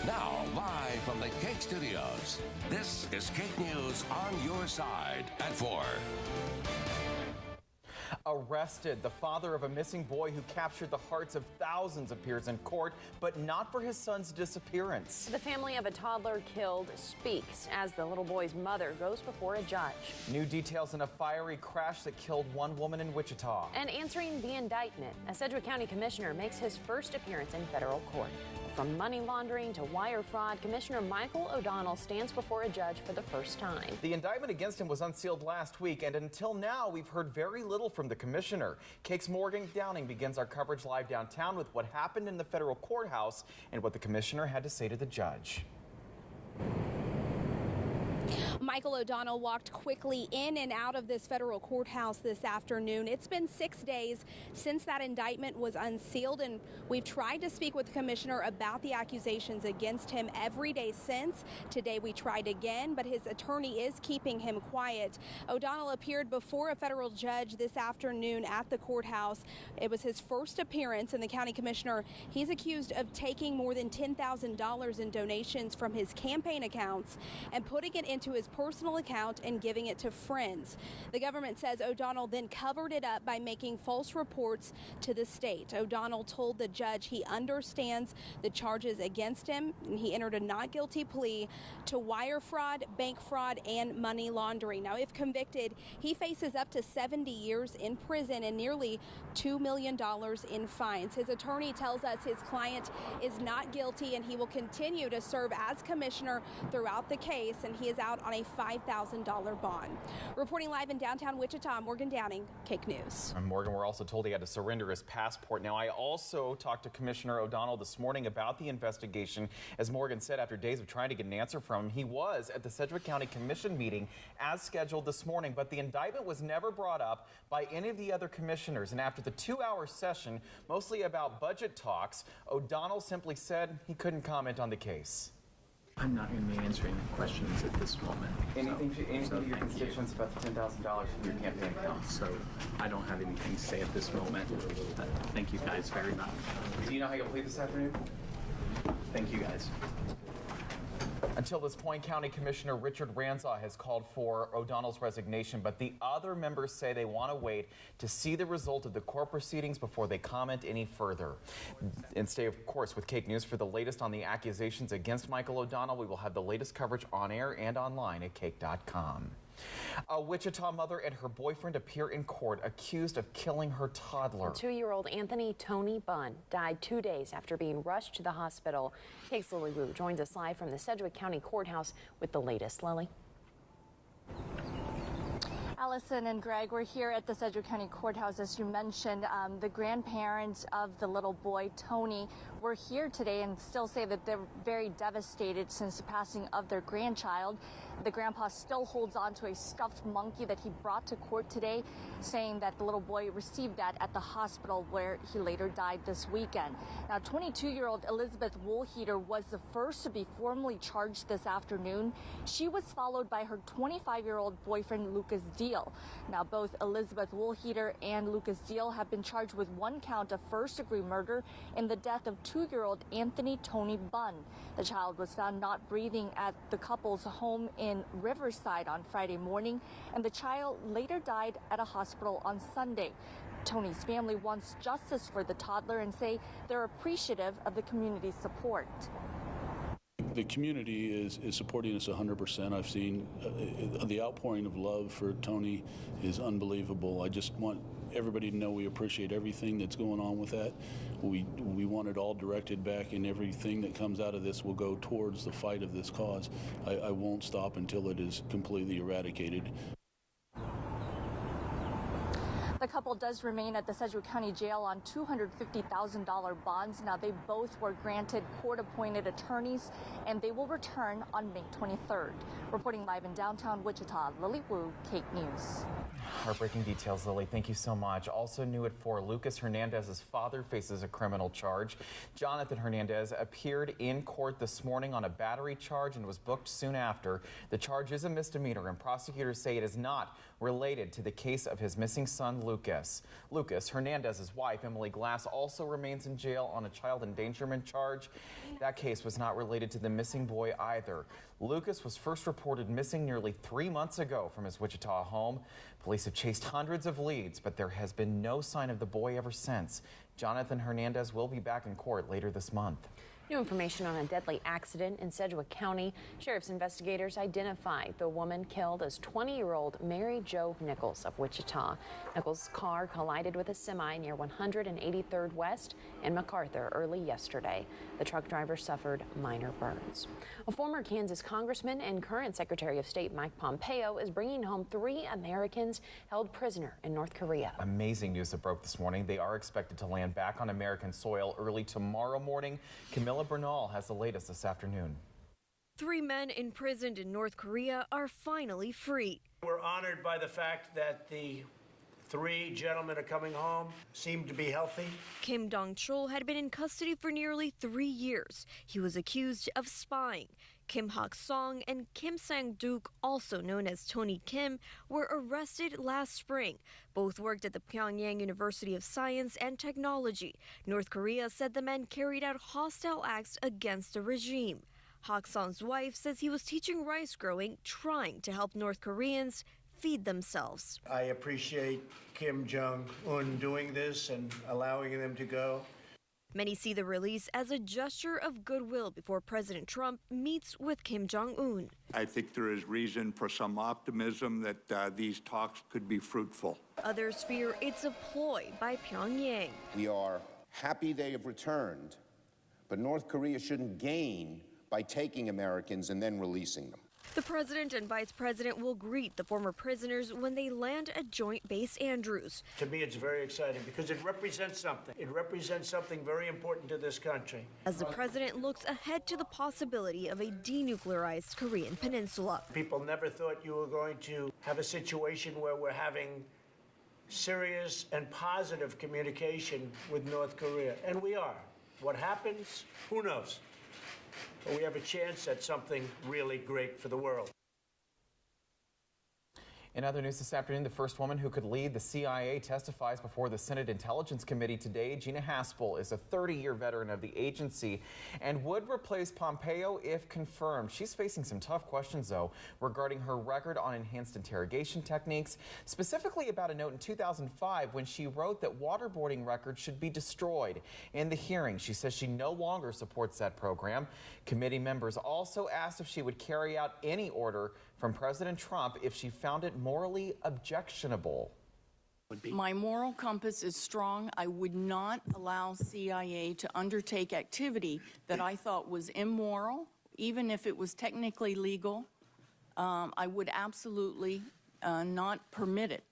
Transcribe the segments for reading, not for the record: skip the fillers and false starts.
Now, live from the KAKE studios, this is KAKE News on your side at 4. Arrested, the father of a missing boy who captured the hearts of thousands appears in court, but not for his son's disappearance. The family of a toddler killed speaks as the little boy's mother goes before a judge. New details in a fiery crash that killed one woman in Wichita. And answering the indictment, a Sedgwick County commissioner makes his first appearance in federal court. From money laundering to wire fraud, Commissioner Michael O'Donnell stands before a judge for the first time. The indictment against him was unsealed last week, and until now, we've heard very little from the commissioner. KAKE's Morgan Downing begins our coverage live downtown with what happened in the federal courthouse and what the commissioner had to say to the judge. Michael O'Donnell walked quickly in and out of this federal courthouse this afternoon. It's been 6 days since that indictment was unsealed, and we've tried to speak with the commissioner about the accusations against him every day since. Today we tried again, but his attorney is keeping him quiet. O'Donnell appeared before a federal judge this afternoon at the courthouse. It was his first appearance, and the county commissioner, he's accused of taking more than $10,000 in donations from his campaign accounts and putting it into his personal account and giving it to friends. The government says O'Donnell then covered it up by making false reports to the state. O'Donnell told the judge he understands the charges against him, and he entered a not guilty plea to wire fraud, bank fraud, and money laundering. Now, if convicted, he faces up to 70 years in prison and nearly $2 million in fines. His attorney tells us his client is not guilty, and he will continue to serve as commissioner throughout the case, and he is out on a $5,000 bond. Reporting live in downtown Wichita, Morgan Downing, KAKE News. And Morgan, we're also told he had to surrender his passport. Now, I also talked to Commissioner O'Donnell this morning about the investigation. As Morgan said, after days of trying to get an answer from him, he was at the Sedgwick County Commission meeting as scheduled this morning, but the indictment was never brought up by any of the other commissioners. And after the 2-hour session, mostly about budget talks, O'Donnell simply said he couldn't comment on the case. I'm not going to be answering questions at this moment. Anything to your constituents about the $10,000 from your campaign account? So I don't have anything to say at this moment. Thank you guys very much. Do you know how you'll plead this afternoon? Thank you guys. Until this point, County Commissioner Richard Ranzau has called for O'Donnell's resignation, but the other members say they want to wait to see the result of the court proceedings before they comment any further. And stay, of course, with KAKE News for the latest on the accusations against Michael O'Donnell. We will have the latest coverage on air and online at KAKE.com. A Wichita mother and her boyfriend appear in court accused of killing her toddler. 2-year-old Anthony Tony Bunn died 2 days after being rushed to the hospital. KAKE's Lily Wu joins us live from the Sedgwick County Courthouse with the latest. Lily. Allison and Greg, we're here at the Sedgwick County Courthouse. As you mentioned, the grandparents of the little boy, Tony, were here today and still say that they're very devastated since the passing of their grandchild. The grandpa still holds on to a stuffed monkey that he brought to court today, saying that the little boy received that at the hospital where he later died this weekend. Now, 22-year-old Elizabeth Woolheater was the first to be formally charged this afternoon. She was followed by her 25-year-old boyfriend, Lucas Deal. Now, both Elizabeth Woolheater and Lucas Deal have been charged with 1 count of first-degree murder in the death of 2-year-old Anthony Tony Bunn. The child was found not breathing at the couple's home in Riverside on Friday morning, and the child later died at a hospital on Sunday. Tony's family wants justice for the toddler and say they're appreciative of the community's support. The community is supporting us 100%. I've seen the outpouring of love for Tony is unbelievable. I just want everybody to know we appreciate everything that's going on with that. We want it all directed back, and everything that comes out of this will go towards the fight of this cause. I won't stop until it is completely eradicated. The couple does remain at the Sedgwick County Jail on $250,000 bonds. Now, they both were granted court-appointed attorneys, and they will return on May 23rd. Reporting live in downtown Wichita, Lily Wu, KAKE News. Heartbreaking details, Lily. Thank you so much. Also new at 4, Lucas Hernandez's father faces a criminal charge. Jonathan Hernandez appeared in court this morning on a battery charge and was booked soon after. The charge is a misdemeanor, and prosecutors say it is not related to the case of his missing son, Lucas. Lucas, Hernandez's wife, Emily Glass, also remains in jail on a child endangerment charge. That case was not related to the missing boy either. Lucas was first reported missing nearly 3 months ago from his Wichita home. Police have chased hundreds of leads, but there has been no sign of the boy ever since. Jonathan Hernandez will be back in court later this month. New information on a deadly accident in Sedgwick County. Sheriff's investigators identified the woman killed as 20-year-old Mary Jo Nichols of Wichita. Nichols' car collided with a semi near 183rd West and MacArthur early yesterday. The truck driver suffered minor burns. A former Kansas congressman and current Secretary of State Mike Pompeo is bringing home 3 Americans held prisoner in North Korea. Amazing news that broke this morning. They are expected to land back on American soil early tomorrow morning. Camilla Bernal has the latest this afternoon. 3 men imprisoned in North Korea are finally free. We're honored by the fact that the 3 gentlemen are coming home, seem to be healthy. Kim Dong-chul had been in custody for nearly 3 years. He was accused of spying. Kim Hak-song and Kim Sang-duk, also known as Tony Kim, were arrested last spring. Both worked at the Pyongyang University of Science and Technology. North Korea said the men carried out hostile acts against the regime. Hak-song's wife says he was teaching rice growing, trying to help North Koreans feed themselves. I appreciate Kim Jong-un doing this and allowing them to go. Many see the release as a gesture of goodwill before President Trump meets with Kim Jong-un. I think there is reason for some optimism that these talks could be fruitful. Others fear it's a ploy by Pyongyang. We are happy they have returned, but North Korea shouldn't gain by taking Americans and then releasing them. The president and vice president will greet the former prisoners when they land at Joint Base Andrews. To me, it's very exciting because it represents something. It represents something very important to this country. As the president looks ahead to the possibility of a denuclearized Korean peninsula. People never thought you were going to have a situation where we're having serious and positive communication with North Korea, and we are. What happens? Who knows? But we have a chance at something really great for the world. In other news this afternoon, the first woman who could lead the CIA testifies before the Senate Intelligence Committee today. Gina Haspel is a 30-year veteran of the agency and would replace Pompeo if confirmed. She's facing some tough questions, though, regarding her record on enhanced interrogation techniques, specifically about a note in 2005 when she wrote that waterboarding records should be destroyed. In the hearing, she says she no longer supports that program. Committee members also asked if she would carry out any order from President Trump if she found it morally objectionable. My moral compass is strong. I would not allow CIA to undertake activity that I thought was immoral, even if it was technically legal. I would absolutely not permit it.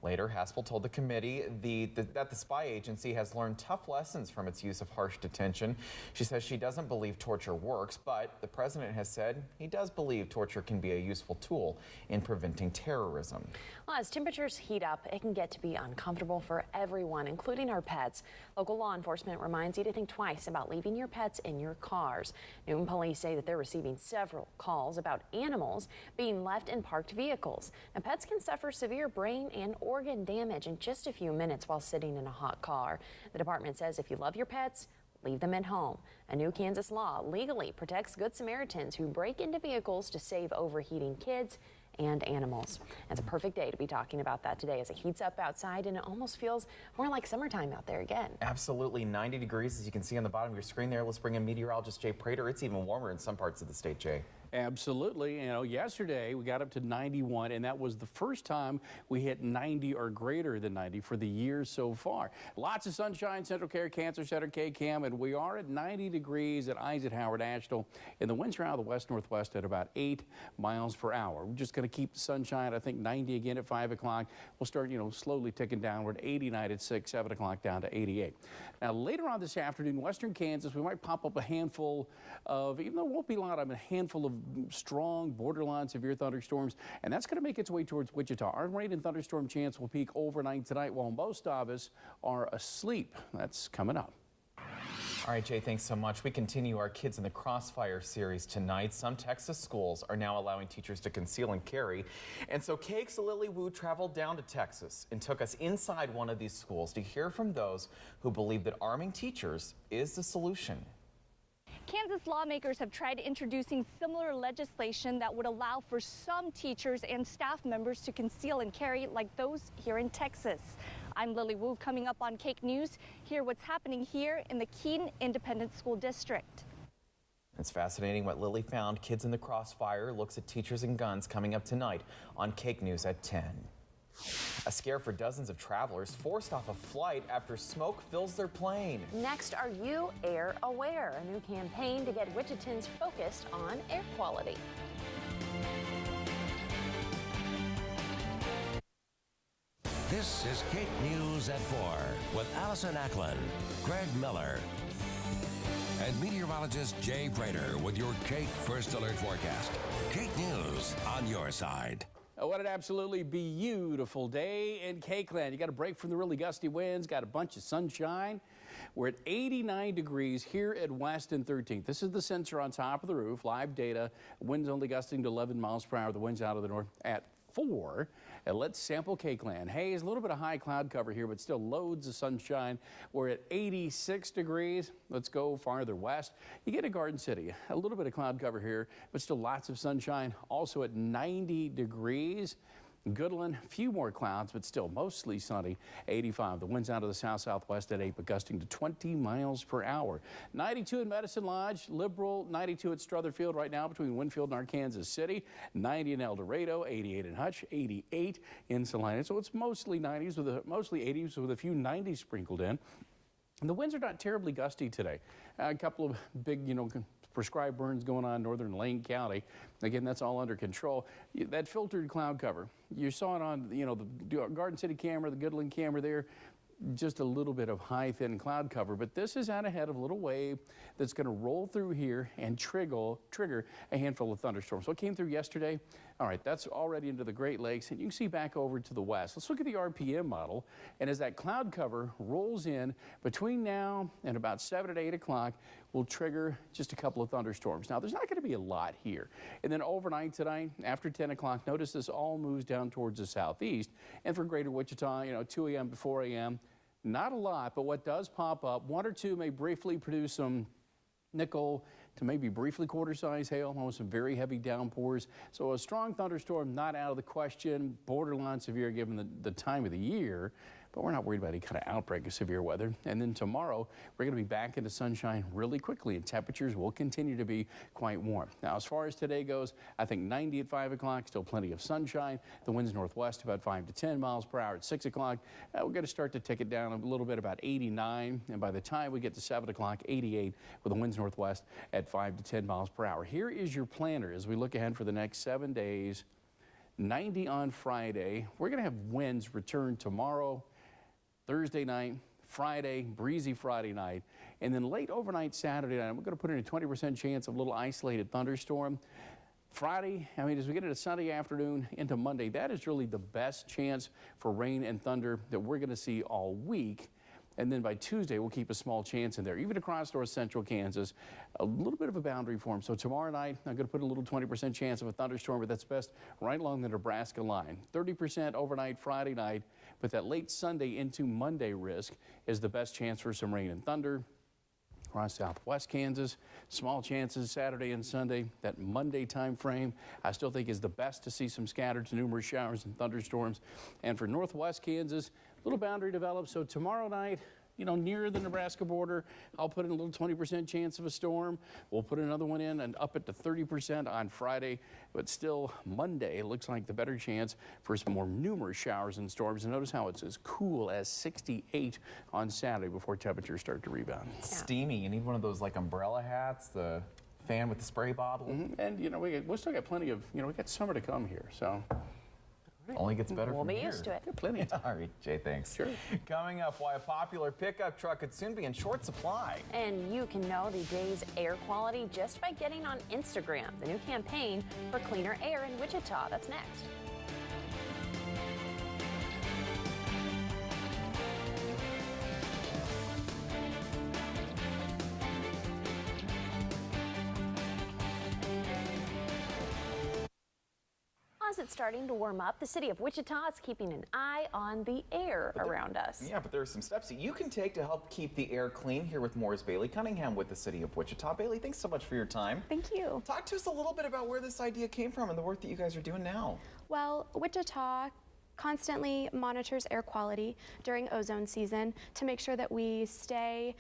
Later, Haspel told the committee that the spy agency has learned tough lessons from its use of harsh detention. She says she doesn't believe torture works, but the president has said he does believe torture can be a useful tool in preventing terrorism. Well, as temperatures heat up, it can get to be uncomfortable for everyone, including our pets. Local law enforcement reminds you to think twice about leaving your pets in your cars. Newton police say that they're receiving several calls about animals being left in parked vehicles. Now, pets can suffer severe brain and organ damage in just a few minutes while sitting in a hot car. The department says if you love your pets, leave them at home. A new Kansas law legally protects Good Samaritans who break into vehicles to save overheating kids and animals. It's a perfect day to be talking about that today as it heats up outside and it almost feels more like summertime out there again. Absolutely, 90 degrees as you can see on the bottom of your screen there. Let's bring in meteorologist Jay Prater. It's even warmer in some parts of the state, Jay. Absolutely. You know, yesterday we got up to 91, and that was the first time we hit 90 or greater than 90 for the year so far. Lots of sunshine, Central Care, Cancer Center, KCAM, and we are at 90 degrees at Eisenhower, Asheville, and the winds are out of the west-northwest at about 8 miles per hour. We're just going to keep the sunshine, I think 90 again at 5 o'clock. We'll start, slowly ticking downward, 89 at 6, 7 o'clock down to 88. Now, later on this afternoon, western Kansas, we might pop up a handful of, even though it won't be a lot, a handful of strong borderline severe thunderstorms, and that's going to make its way towards Wichita. Our rain and thunderstorm chance will peak overnight tonight while most of us are asleep. That's coming up. All right, Jay, thanks so much. We continue our Kids in the Crossfire series tonight. Some Texas schools are now allowing teachers to conceal and carry. And so KAKE's Lily Wu traveled down to Texas and took us inside one of these schools to hear from those who believe that arming teachers is the solution. Kansas lawmakers have tried introducing similar legislation that would allow for some teachers and staff members to conceal and carry like those here in Texas. I'm Lily Wu. Coming up on KAKE News, hear what's happening here in the Keene Independent School District. It's fascinating what Lily found. Kids in the Crossfire looks at teachers and guns coming up tonight on KAKE News at 10. A scare for dozens of travelers forced off a flight after smoke fills their plane. Next, are you air aware? A new campaign to get Wichitans focused on air quality. This is KAKE News at 4 with Allison Ackland, Greg Miller, and meteorologist Jay Prater with your KAKE First Alert forecast. KAKE News on your side. What an absolutely beautiful day in KAKE land. You got a break from the really gusty winds, got a bunch of sunshine. We're at 89 degrees here at West and 13th. This is the sensor on top of the roof, live data. Winds only gusting to 11 miles per hour. The winds out of the north at 4. And let's sample KAKE land. Haze, a little bit of high cloud cover here, but still loads of sunshine. We're at 86 degrees. Let's go farther west. You get to Garden City, a little bit of cloud cover here, but still lots of sunshine. Also at 90 degrees. Goodland, a few more clouds, but still mostly sunny. 85. The winds out of the south-southwest at 8, but gusting to 20 miles per hour. 92 in Medicine Lodge, liberal. 92 at Strotherfield right now between Winfield and Arkansas City. 90 in El Dorado, 88 in Hutch, 88 in Salina. So it's mostly 90s with mostly 80s with a few 90s sprinkled in. And the winds are not terribly gusty today. A couple of big, prescribed burns going on in northern Lane County. Again, that's all under control. That filtered cloud cover, you saw it on, the Garden City camera, the Goodland camera there, just a little bit of high, thin cloud cover. But this is out ahead of a little wave that's going to roll through here and trigger a handful of thunderstorms. So it came through yesterday. All right, that's already into the Great Lakes, and you can see back over to the west. Let's look at the RPM model, and as that cloud cover rolls in between now and about 7 to 8 o'clock, will trigger just a couple of thunderstorms. Now, there's not going to be a lot here. And then overnight tonight, after 10 o'clock, notice this all moves down towards the southeast. And for greater Wichita, 2 a.m. to 4 a.m., not a lot, but what does pop up, 1 or 2 may briefly produce some nickel to maybe briefly quarter-size hail, almost some very heavy downpours. So a strong thunderstorm not out of the question, borderline severe given the time of the year. But we're not worried about any kind of outbreak of severe weather. And then tomorrow, we're going to be back into sunshine really quickly, and temperatures will continue to be quite warm. Now, as far as today goes, I think 90 at 5 o'clock, still plenty of sunshine. The winds northwest about 5 to 10 miles per hour at 6 o'clock. We're going to start to tick it down a little bit, about 89. And by the time we get to 7 o'clock, 88 with the winds northwest at 5 to 10 miles per hour. Here is your planner as we look ahead for the next 7 days. 90 on Friday. We're going to have winds return tomorrow, Thursday night, Friday, breezy Friday night, and then late overnight Saturday night, we're going to put in a 20% chance of a little isolated thunderstorm. Friday, as we get into Sunday afternoon into Monday, that is really the best chance for rain and thunder that we're going to see all week. And then by Tuesday, we'll keep a small chance in there. Even across north central Kansas, a little bit of a boundary form. So tomorrow night, I'm going to put a little 20% chance of a thunderstorm, but that's best right along the Nebraska line. 30% overnight Friday night, but that late Sunday into Monday risk is the best chance for some rain and thunder. Across southwest Kansas, small chances Saturday and Sunday. That Monday time frame, I still think is the best to see some scattered to numerous showers and thunderstorms. And for northwest Kansas, little boundary develops. So tomorrow night, near the Nebraska border, I'll put in a little 20% chance of a storm. We'll put another one in and up it to 30% on Friday. But still, Monday looks like the better chance for some more numerous showers and storms. And notice how it's as cool as 68 on Saturday before temperatures start to rebound. Yeah. Steamy. You need one of those like umbrella hats, the fan with the spray bottle. Mm-hmm. And, we still got plenty of, we got summer to come here. So. Only gets better from here. We'll be used to it. Got plenty of time. All right, Jay, thanks. Sure. Coming up, why a popular pickup truck could soon be in short supply. And you can know the day's air quality just by getting on Instagram. The new campaign for cleaner air in Wichita. That's next. as it's starting to warm up, the city of Wichita is keeping an eye on the air around us. Yeah, but there are some steps that you can take to help keep the air clean. Here with Morris Bailey Cunningham with the city of Wichita. Bailey, thanks so much for your time. Thank you. Talk to us a little bit about where this idea came from and the work that you guys are doing now. Well, Wichita constantly monitors air quality during ozone season to make sure that we stay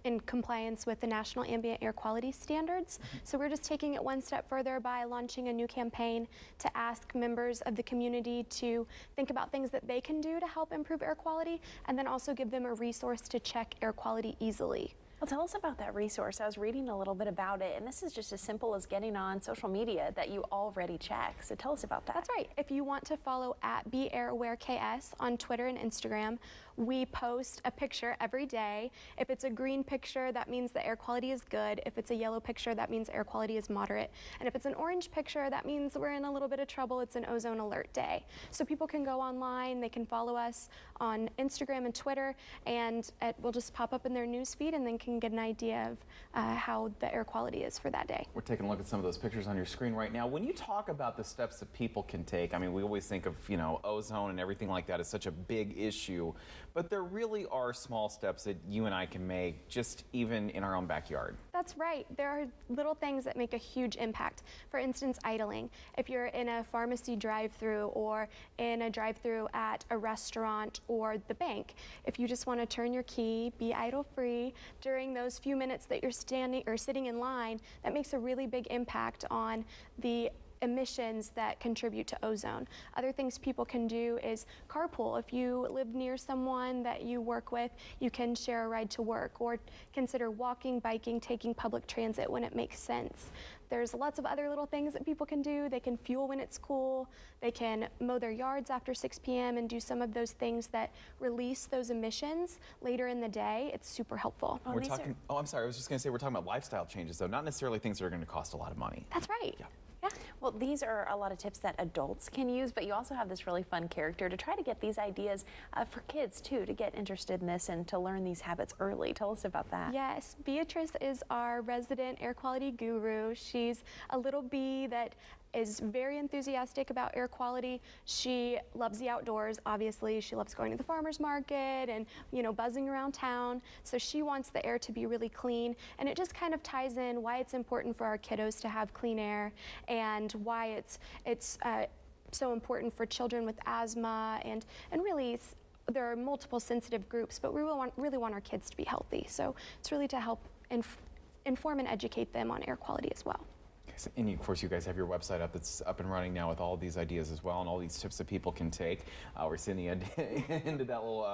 in compliance with the National Ambient Air Quality Standards. So we're just taking it one step further by launching a new campaign to ask members of the community to think about things that they can do to help improve air quality, and then also give them a resource to check air quality easily. Well, tell us about that resource. I was reading a little bit about it, and this is just as simple as getting on social media that you already check. So tell us about that. That's right. If you want to follow at BeAirAwareKS on Twitter and Instagram, we post a picture every day. If it's a green picture, that means the air quality is good. If it's a yellow picture, that means air quality is moderate. And if it's an orange picture, that means we're in a little bit of trouble. It's an ozone alert day. So people can go online, they can follow us on Instagram and Twitter, and it will just pop up in their news feed, and then can get an idea of how the air quality is for that day. We're taking a look at some of those pictures on your screen right now. When you talk about the steps that people can take, I mean, we always think of, you know, ozone and everything like that as such a big issue, but there really are small steps that you and I can make just even in our own backyard. That's right. There are little things that make a huge impact. For instance, idling. If you're in a pharmacy drive-through or in a drive-through at a restaurant or the bank, if you just want to turn your key, be idle-free during those few minutes that you're standing or sitting in line, that makes a really big impact on the emissions that contribute to ozone. Other things people can do is carpool. If you live near someone that you work with, you can share a ride to work, or consider walking, biking, taking public transit when it makes sense. There's lots of other little things that people can do. They can fuel when it's cool. They can mow their yards after 6 p.m. and do some of those things that release those emissions later in the day. It's super helpful. I'm sorry, I was just going to say we're talking about lifestyle changes, though, not necessarily things that are going to cost a lot of money. That's right. Yeah. Well, these are a lot of tips that adults can use, but you also have this really fun character to try to get these ideas for kids, too, to get interested in this and to learn these habits early. Tell us about that. Yes, Beatrice is our resident air quality guru. She's a little bee that is very enthusiastic about air quality. She loves the outdoors, obviously. She loves going to the farmer's market and, you know, buzzing around town. So she wants the air to be really clean. And it just kind of ties in why it's important for our kiddos to have clean air and why it's so important for children with asthma and really there are multiple sensitive groups, but we really want our kids to be healthy. So it's really to help inform and educate them on air quality as well. And of course, you guys have your website up that's up and running now with all of these ideas as well and all these tips that people can take. We're seeing the end into that little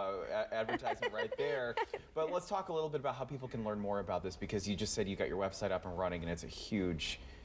advertisement right there. But let's talk a little bit about how people can learn more about this, because you just said you got your website up and running, and it's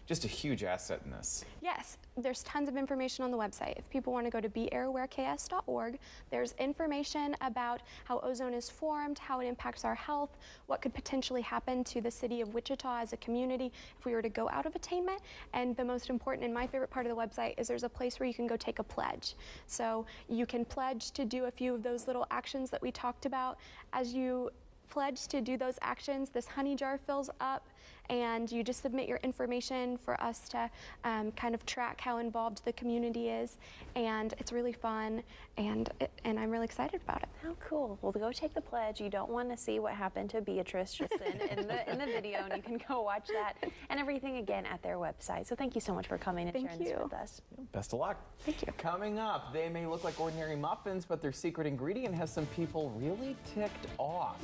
just a huge asset in this. Yes, there's tons of information on the website. If people want to go to BeAirAwareKS.org, there's information about how ozone is formed, how it impacts our health, what could potentially happen to the city of Wichita as a community if we were to go out of attainment. And the most important and my favorite part of the website is there's a place where you can go take a pledge. So you can pledge to do a few of those little actions that we talked about. As you pledge to do those actions, this honey jar fills up, and you just submit your information for us to kind of track how involved the community is, and it's really fun, and I'm really excited about it. How cool. Well, go take the pledge. You don't want to see what happened to Beatrice just in the video, and you can go watch that and everything again at their website. So thank you so much for coming and sharing this with us. Best of luck. Thank you. Coming up, they may look like ordinary muffins, but their secret ingredient has some people really ticked off.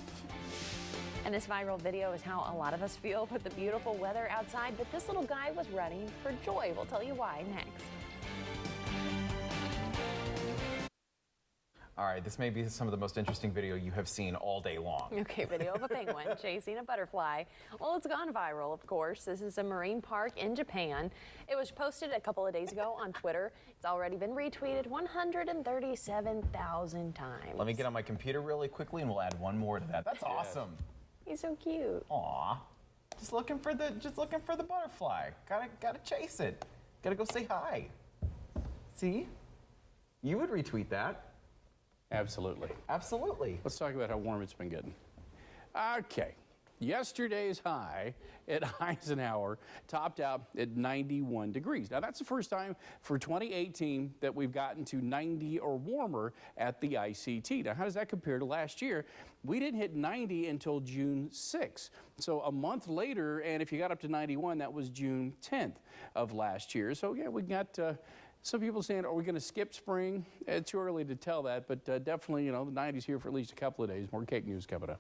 And this viral video is how a lot of us feel with the beautiful weather outside, but this little guy was running for joy. We'll tell you why next. All right, this may be some of the most interesting video you have seen all day long. Okay, video of a penguin chasing a butterfly. Well, it's gone viral, of course. This is a marine park in Japan. It was posted a couple of days ago on Twitter. It's already been retweeted 137,000 times. Let me get on my computer really quickly and we'll add one more to that. That's awesome. He's so cute. Aw. Just looking for the butterfly. Gotta chase it. Gotta go say hi. See? You would retweet that. Absolutely. Absolutely. Let's talk about how warm it's been getting. Okay. Yesterday's high at Eisenhower topped out at 91 degrees. Now, that's the first time for 2018 that we've gotten to 90 or warmer at the ICT. Now, how does that compare to last year? We didn't hit 90 until June 6th. So a month later, and if you got up to 91, that was June 10th of last year. So, yeah, we got some people saying, are we going to skip spring? It's too early to tell that, but definitely, you know, the 90s here for at least a couple of days. More KAKE News coming up.